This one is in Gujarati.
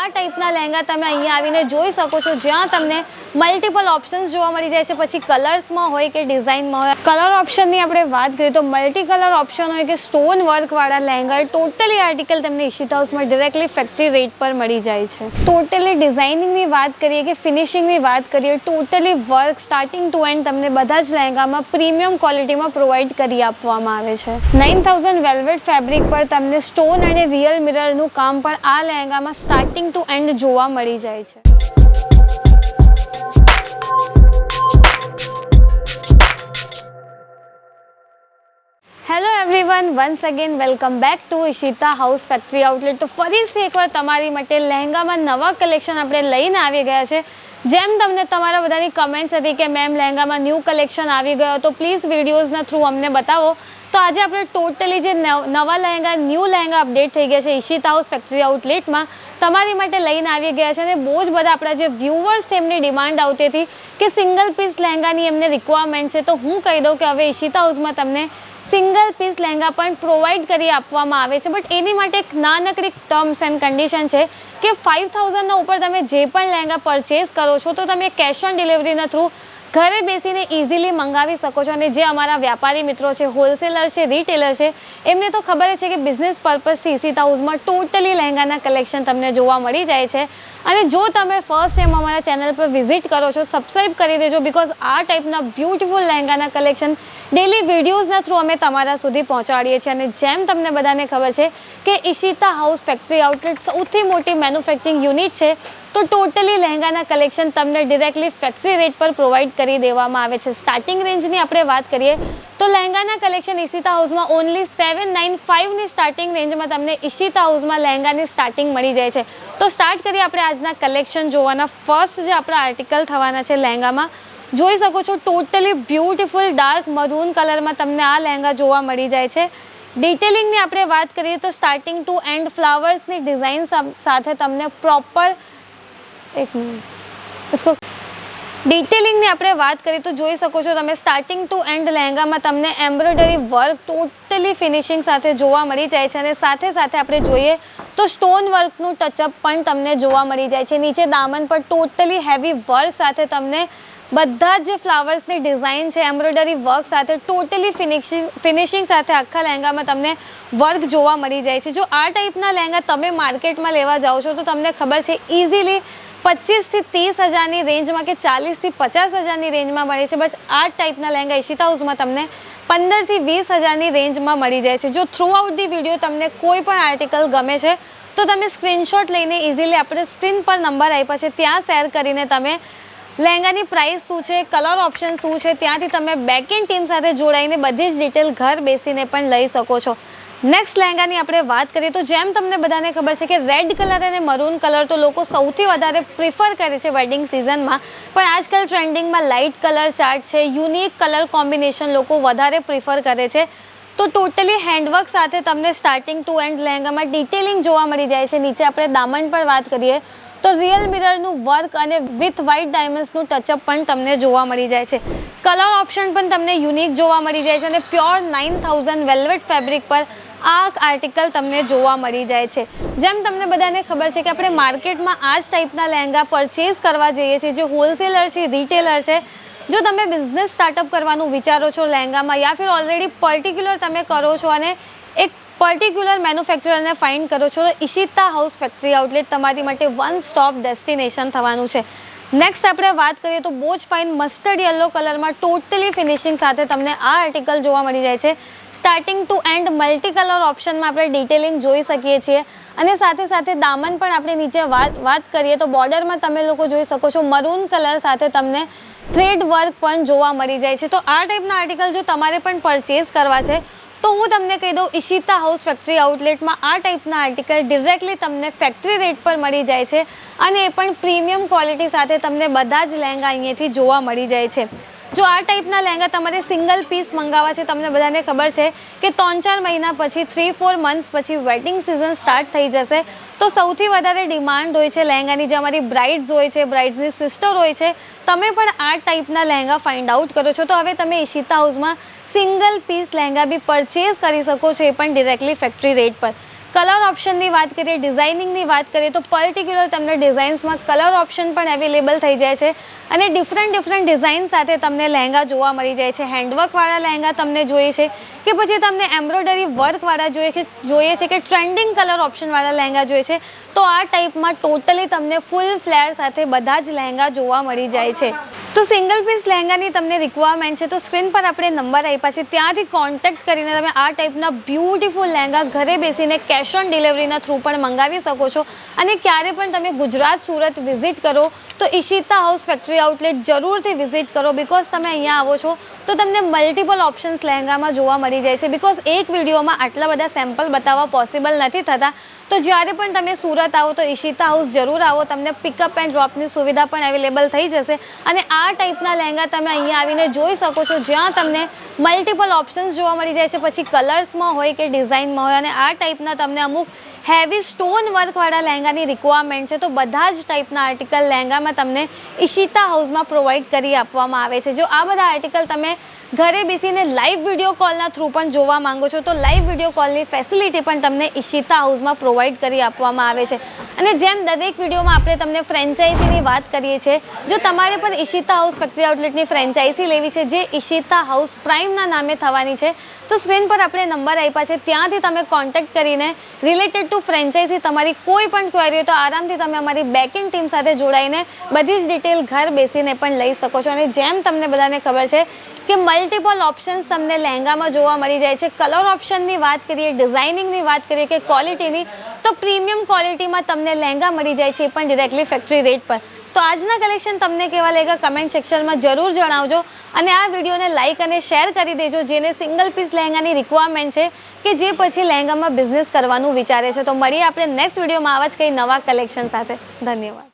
આ ટાઈપના લહેંગા તમે અહીંયા આવીને જોઈ શકો છો, જ્યાં તમને મલ્ટિપલ ઓપ્શન્સ જોવા મળી જાય છે. પછી કલર્સમાં હોય કે ડિઝાઇનમાં હોય. કલર ઓપ્શનની આપણે વાત કરીએ તો મલ્ટી કલર ઓપ્શન હોય કે સ્ટોન વર્કવાળા લહેંગા, ટોટલી આર્ટિકલ તમને ઈશિતા હાઉસમાં ડિરેક્ટલી ફેક્ટરી રેટ પર મળી જાય છે. ટોટલી ડિઝાઇનિંગની વાત કરીએ કે ફિનિશિંગની વાત કરીએ, totally work starting to end તમને બધા જ લહેંગામાં પ્રીમિયમ ક્વોલિટીમાં પ્રોવાઈડ કરી આપવામાં આવે છે. 9000 વેલ્વેટ ફેબ્રિક પર તમને સ્ટોન અને રિયલ મિરરનું કામ પણ આ લહેંગામાં સ્ટાર્ટિંગ ટુ એન્ડ જોવા મળી જાય છે. Hello everyone, once again welcome back to Ishita house factory outlet. તો ફરીથી એકવાર તમારી માટે લહેંગામાં નવા કલેક્શન આપણે લઈને આવી ગયા છે. જેમ તમને તમારા બધાની કમેન્ટ્સ હતી કે મેમ લહેંગામાં ન્યૂ કલેક્શન આવી ગયો તો પ્લીઝ વિડીયોઝના થ્રુ અમને બતાવો. તો આજે આપણે ટોટલી જે નવા લહેંગા ન્યૂ લહેંગા અપડેટ થઈ ગયા છે ઈશિતા હાઉસ ફેક્ટરી આઉટલેટમાં તમારી માટે લઈને આવી ગયા છે. અને બહુ જ બધા આપણા જે વ્યુઅર્સ છે એમની ડિમાન્ડ આવતી હતી કે સિંગલ પીસ લહેંગાની એમને રિક્વાયરમેન્ટ છે. તો હું કહી દઉં કે હવે ઈશિતા હાઉસમાં તમને સિંગલ પીસ લહેંગા પણ પ્રોવાઈડ કરી આપવામાં આવે છે. બટ એની માટે એક નાનકડી ટર્મ્સ એન્ડ કન્ડિશન છે કે 5000ના ઉપર તમે જે પણ લહેંગા પરચેસ કરો છો તો તમે કેશ ઓન ડિલિવરીના થ્રુ ઘરે બેસીને ઇઝીલી મંગાવી શકો છો. અને જે અમારા વ્યાપારી મિત્રો છે, હોલસેલર છે, રિટેલર છે, એમને તો ખબર છે કે બિઝનેસ પર્પઝથી ઈશિતા હાઉસમાં ટોટલી લહેંગાના કલેક્શન તમને જોવા મળી જાય છે. અને જો તમે ફર્સ્ટ ટાઈમ અમારા ચેનલ પર વિઝિટ કરો છો, સબસ્ક્રાઈબ કરી દેજો, બિકોઝ આ ટાઈપના બ્યુટિફુલ લહેંગાના કલેક્શન ડેલી વિડીયોઝના થ્રુ અમે તમારા સુધી પહોંચાડીએ છીએ. અને જેમ તમને બધાને ખબર છે કે ઈશિતા હાઉસ ફેક્ટરી આઉટલેટ સૌથી મોટી મેન્યુફેક્ચરિંગ યુનિટ છે, તો ટોટલી લહેંગાના કલેક્શન તમને ડિરેક્ટલી ફેક્ટરી રેટ પર પ્રોવાઈડ કરી દેવામાં આવે છે. સ્ટાર્ટિંગ રેન્જની આપણે વાત કરીએ તો લહેંગાના કલેક્શન ઈશિતા હાઉસમાં ઓનલી 795ની સ્ટાર્ટિંગ રેન્જમાં તમને ઈશિતા હાઉસમાં લહેંગાની સ્ટાર્ટિંગ મળી જાય છે. તો સ્ટાર્ટ કરીએ આપણે આજના કલેક્શન જોવાના. ફર્સ્ટ જે આપણા આર્ટિકલ થવાના છે લહેંગામાં, જોઈ શકો છો ટોટલી બ્યુટિફુલ ડાર્ક મરૂન કલરમાં તમને આ લહેંગા જોવા મળી જાય છે. ડિટેલિંગની આપણે વાત કરીએ તો સ્ટાર્ટિંગ ટુ એન્ડ ફ્લાવર્સની ડિઝાઇન સાથે તમને પ્રોપર ડિટેલિંગની આપણે વાત કરીએ તો જોઈ શકો છો તમે સ્ટાર્ટિંગ ટુ એન્ડ લહેંગામાં તમને એમ્બ્રોઇડરી વર્ક ટોટલી ફિનિશિંગ સાથે જોવા મળી જાય છે. અને સાથે સાથે આપણે જોઈએ તો સ્ટોન વર્કનું ટચઅપ પણ તમને જોવા મળી જાય છે. નીચે દામન પર ટોટલી હેવી વર્ક સાથે તમને બધા જે ફ્લાવર્સની ડિઝાઇન છે એમ્બ્રોઇડરી વર્ક સાથે ટોટલી ફિનિશિંગ સાથે આખા લહેંગામાં તમને વર્ક જોવા મળી જાય છે. જો આ ટાઈપના લહેંગા તમે માર્કેટમાં લેવા જાઓ છો તો તમને ખબર છે ઇઝીલી 25 થી 30 હજારની રેન્જમાં કે 40 થી 50 હજારની રેન્જમાં મળે છે. બસ આ ટાઈપના લહેંગા ઈશિતા હાઉસમાં તમને 15 થી 20 હજારની રેન્જમાં મળી જાય છે. જો થ્રુ આઉટ ધી વિડીયો તમને કોઈ પણ આર્ટિકલ ગમે છે તો તમે સ્ક્રીનશોટ લઈને ઇઝીલી આપણે સ્ક્રીન પર નંબર આપ્યા છે ત્યાં શેર કરીને તમે લહેંગાની પ્રાઇસ શું છે, કલર ઓપ્શન શું છે, ત્યાંથી તમે બેકએન્ડ ટીમ સાથે જોડાઈને બધી જ ડિટેલ ઘર બેસીને પણ લઈ શકો છો. નેક્સ્ટ લહેંગાની આપણે વાત કરીએ તો જેમ તમને બધાને ખબર છે કે રેડ કલર અને મરૂન કલર તો લોકો સૌથી વધારે પ્રિફર કરે છે વેડિંગ સિઝનમાં. પણ આજકાલ ટ્રેન્ડિંગમાં લાઇટ કલર ચાર્ટ છે, યુનિક કલર કોમ્બિનેશન લોકો વધારે પ્રિફર કરે છે. તો ટોટલી હેન્ડવર્ક સાથે તમને સ્ટાર્ટિંગ ટુ એન્ડ લહેંગામાં ડિટેલિંગ જોવા મળી જાય છે. નીચે આપણે દામન પર વાત કરીએ તો રિયલ મિરરનું વર્ક અને વિથ વ્હાઇટ ડાયમંડ્સનું ટચઅપ પણ તમને જોવા મળી જાય છે. કલર ઓપ્શન પણ તમને યુનિક જોવા મળી જાય છે. અને પ્યોર 9000 વેલ્વેટ ફેબ્રિક પર આ આર્ટિકલ તમને જોવા મળી જાય છે. જેમ તમને બધાને ખબર છે કે આપણે માર્કેટમાં આ જ ટાઈપના લહેંગા પરચેસ કરવા જઈએ છીએ, જે હોલસેલર છે, રિટેલર છે. જો તમે બિઝનેસ સ્ટાર્ટઅપ કરવાનું વિચારો છો લહેંગામાં, યા ફિર ઓલરેડી પર્ટિક્યુલર તમે કરો છો અને એક પર્ટિક્યુલર મેન્યુફેક્ચરરને ફાઇન્ડ કરો છો, તો ઈશિતા હાઉસ ફેક્ટરી આઉટલેટ તમારી માટે વન સ્ટોપ ડેસ્ટિનેશન થવાનું છે. નેક્સ્ટ આપણે વાત કરીએ તો બહુ જ ફાઇન મસ્ટર્ડ યલો કલરમાં ટોટલી ફિનિશિંગ સાથે તમને આ આર્ટિકલ જોવા મળી જાય છે. Starting to end multi colour ઓપ્શનમાં આપણે ડિટેલિંગ જોઈ શકીએ છીએ. અને સાથે સાથે દામન પણ આપણે નીચે વાત કરીએ તો બોર્ડરમાં તમે લોકો જોઈ શકો છો મરૂન કલર સાથે તમને થ્રેડ વર્ક પણ જોવા મળી જાય છે. તો આ ટાઈપના આર્ટિકલ જો તમારે પણ પરચેસ કરવા છે તો હું તમને કહી દઉં ઈશિતા હાઉસ ફેક્ટરી આઉટલેટમાં આ ટાઈપના આર્ટિકલ ડિરેક્ટલી તમને ફેક્ટરી રેટ પર મળી જાય છે. અને એ પણ પ્રીમિયમ ક્વોલિટી સાથે તમને બધા જ લહેંગા અહીંયાથી જોવા મળી જાય છે. જો આ ટાઈપના લહેંગા તમારે સિંગલ પીસ મંગાવવા છે, તમને બધાને ખબર છે કે 3-4 મહિના પછી 3-4 મંથ્સ પછી વેડિંગ સિઝન સ્ટાર્ટ થઈ જશે, તો સૌથી વધારે ડિમાન્ડ હોય છે લહેંગાની. જે અમારી બ્રાઇડ્સ હોય છે, બ્રાઇડ્સની સિસ્ટર હોય છે, તમે પણ આ ટાઈપના લહેંગા ફાઇન્ડ આઉટ કરો છો, તો હવે તમે ઈશિતા હાઉસમાં સિંગલ પીસ લહેંગા બી પરચેસ કરી શકો છો, એ પણ ડિરેક્ટલી ફેક્ટરી રેટ પર. કલર ઓપ્શનની વાત કરીએ, ડિઝાઇનિંગની વાત કરીએ તો પર્ટિક્યુલર તમને ડિઝાઇન્સમાં કલર ઓપ્શન પણ અવેલેબલ થઈ જાય છે અને ડિફરન્ટ ડિઝાઇન સાથે તમને લહેંગા જોવા મળી જાય છે. હેન્ડવર્કવાળા લહેંગા તમને જોઈએ છે કે પછી તમને એમ્બ્રોઇડરી વર્કવાળા જોઈએ છે કે ટ્રેન્ડિંગ કલર ઓપ્શનવાળા લહેંગા જોઈએ છે, તો આ ટાઈપમાં ટોટલી તમને ફૂલ ફ્લેર સાથે બધા જ લહેંગા જોવા મળી જાય છે. તો સિંગલ પીસ લહેંગાની તમને રિક્વાયરમેન્ટ છે તો સ્ક્રીન પર આપણે નંબર આપ્યા છે, ત્યાંથી કોન્ટેક્ટ કરીને તમે આ ટાઈપના બ્યુટીફુલ લહેંગા ઘરે બેસીને કેશ ઓન ડિલિવરીના થ્રુ પણ મંગાવી શકો છો. અને ક્યારે પણ તમે ગુજરાત સુરત વિઝિટ કરો તો ઈશિતા હાઉસ ફેક્ટરી આઉટલેટ જરૂરથી વિઝિટ કરો, બિકોઝ તમે અહીંયા આવો છો તો તમને મલ્ટિપલ ઓપ્શન્સ લહેંગામાં જોવા મળી જાય છે. બિકોઝ એક વિડીયોમાં આટલા બધા સેમ્પલ બતાવવા પોસિબલ નથી થતા, તો જ્યારે પણ તમે સુરત આવો તો ઈશિતા હાઉસ જરૂર આવો, તમને પિકઅપ એન્ડ ડ્રોપની સુવિધા પણ અવેલેબલ થઈ જશે. અને આ ટાઈપના લહેંગા તમે અહીંયા આવીને જોઈ શકો છો, જ્યાં તમને મલ્ટિપલ ઓપ્શન્સ જોવા મળી જાય છે, પછી કલર્સમાં હોય કે ડિઝાઇનમાં હોય. અને આ ટાઈપના તમને અમુક હેવી સ્ટોન વર્કવાળા લહેંગાની રિક્વાયરમેન્ટ છે તો બધા જ ટાઈપના આર્ટિકલ લહેંગામાં તમને ઈશિતા હાઉસમાં પ્રોવાઈડ કરી આપવામાં આવે છે. જો આ બધા આર્ટિકલ તમે ઘરે બેસીને લાઈવ વિડીયો કોલના થ્રુ પણ જોવા માંગો છો તો લાઈવ વિડીયો કોલની ફેસિલિટી પણ તમને ઈશિતા હાઉસમાં પ્રોવાઈડ કરી આપવામાં આવે છે. અને જેમ દરેક વિડીયોમાં આપણે તમને ફ્રેન્ચાઇઝીની વાત કરીએ છીએ, જો તમારે પણ ઈશિતા હાઉસ ફેક્ટરી આઉટલેટની ફ્રેન્ચાઇઝી લેવી છે જે ઈશિતા હાઉસ પ્રાઇમના નામે થવાની છે, તો સ્ક્રીન પર આપણે નંબર આપ્યા છે, ત્યાંથી તમે કોન્ટેક્ટ કરીને રિલેટેડ ટુ ફ્રેન્ચાઇઝી તમારી કોઈ પણ ક્વેરી હોય તો આરામથી તમે અમારી બેકિંગ ટીમ સાથે જોડાઈને બધી જ ડિટેલ ઘર બેસીને પણ લઈ શકો છો. અને જેમ તમને બધાને ખબર છે કે મલ્ટિપલ ઓપ્શન્સ તમને લહેંગામાં જોવા મળી જાય છે. કલર ઓપ્શનની વાત કરીએ, ડિઝાઇનિંગની વાત કરીએ કે ક્વોલિટીની, તો પ્રીમિયમ ક્વોલિટીમાં તમને લહેંગા મળી જાય છે, એ પણ ડિરેક્ટલી ફેક્ટરી રેટ પર. તો આજના કલેક્શન તમને કેવા લાગ્યા કમેન્ટ સેક્શનમાં જરૂર જણાવજો. અને આ વિડીયોને લાઇક અને શેર કરી દેજો જેને સિંગલ પીસ લહેંગાની રિક્વાયરમેન્ટ છે કે જે પછી લહેંગામાં બિઝનેસ કરવાનું વિચારે છે. તો મળીએ આપણે નેક્સ્ટ વિડીયોમાં આવા જ કંઈ નવા કલેક્શન સાથે. ધન્યવાદ.